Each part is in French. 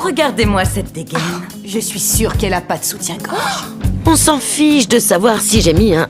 Regardez-moi cette dégaine. Je suis sûre qu'elle a pas de soutien-gorge. On s'en fiche de savoir si j'ai mis un...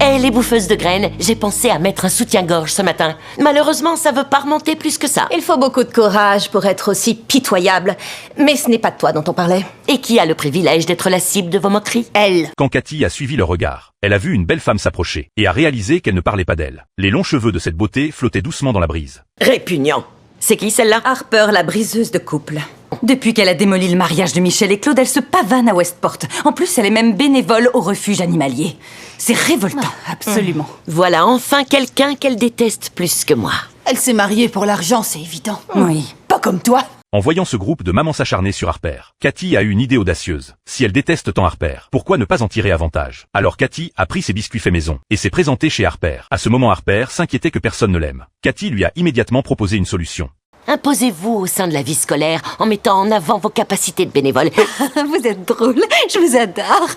Eh, les bouffeuses de graines, j'ai pensé à mettre un soutien-gorge ce matin. Malheureusement, ça veut pas remonter plus que ça. Il faut beaucoup de courage pour être aussi pitoyable. Mais ce n'est pas de toi dont on parlait. Et qui a le privilège d'être la cible de vos moqueries? Elle. Quand Cathy a suivi le regard, elle a vu une belle femme s'approcher et a réalisé qu'elle ne parlait pas d'elle. Les longs cheveux de cette beauté flottaient doucement dans la brise. Répugnant. C'est qui celle-là? Harper, la briseuse de couple. Depuis qu'elle a démoli le mariage de Michel et Claude, elle se pavane à Westport. En plus, elle est même bénévole au refuge animalier. C'est révoltant. Absolument. Voilà enfin quelqu'un qu'elle déteste plus que moi. Elle s'est mariée pour l'argent, c'est évident. Oui. Pas comme toi. En voyant ce groupe de mamans s'acharner sur Harper, Cathy a eu une idée audacieuse. Si elle déteste tant Harper, pourquoi ne pas en tirer avantage? Alors Cathy a pris ses biscuits faits maison et s'est présentée chez Harper. À ce moment, Harper s'inquiétait que personne ne l'aime. Cathy lui a immédiatement proposé une solution. Imposez-vous au sein de la vie scolaire en mettant en avant vos capacités de bénévole. Vous êtes drôle, je vous adore.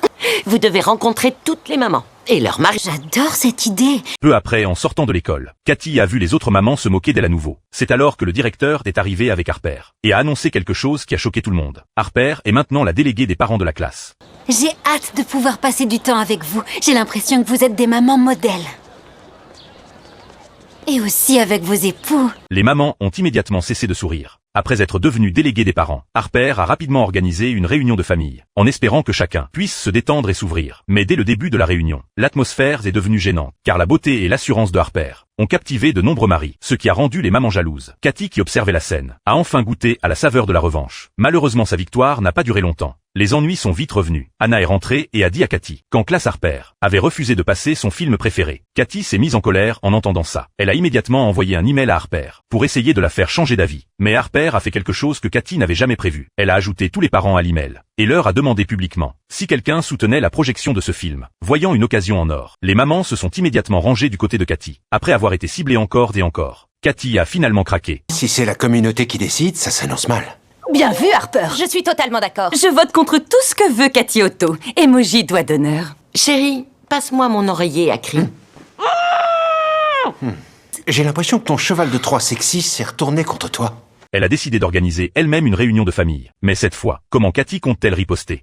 Vous devez rencontrer toutes les mamans et leurs maris. J'adore cette idée. Peu après, en sortant de l'école, Cathy a vu les autres mamans se moquer d'elle à nouveau. C'est alors que le directeur est arrivé avec Harper et a annoncé quelque chose qui a choqué tout le monde. Harper est maintenant la déléguée des parents de la classe. J'ai hâte de pouvoir passer du temps avec vous. J'ai l'impression que vous êtes des mamans modèles. Et aussi avec vos époux. Les mamans ont immédiatement cessé de sourire. Après être devenues déléguées des parents, Harper a rapidement organisé une réunion de famille, en espérant que chacun puisse se détendre et s'ouvrir. Mais dès le début de la réunion, l'atmosphère est devenue gênante, car la beauté et l'assurance de Harper ont captivé de nombreux maris, ce qui a rendu les mamans jalouses. Cathy, qui observait la scène, a enfin goûté à la saveur de la revanche. Malheureusement, sa victoire n'a pas duré longtemps. Les ennuis sont vite revenus. Anna est rentrée et a dit à Cathy qu'en classe Harper avait refusé de passer son film préféré. Cathy s'est mise en colère en entendant ça. Elle a immédiatement envoyé un email à Harper pour essayer de la faire changer d'avis. Mais Harper a fait quelque chose que Cathy n'avait jamais prévu. Elle a ajouté tous les parents à l'email et leur a demandé publiquement si quelqu'un soutenait la projection de ce film. Voyant une occasion en or, les mamans se sont immédiatement rangées du côté de Cathy. Après avoir été ciblées encore et encore, Cathy a finalement craqué. Si c'est la communauté qui décide, ça s'annonce mal. Bien vu, Harper. Je suis totalement d'accord. Je vote contre tout ce que veut Cathy Otto. Emoji doigt d'honneur. Chérie, passe-moi mon oreiller à cri. J'ai l'impression que ton cheval de Troie sexy s'est retourné contre toi. Elle a décidé d'organiser elle-même une réunion de famille. Mais cette fois, comment Cathy compte-t-elle riposter?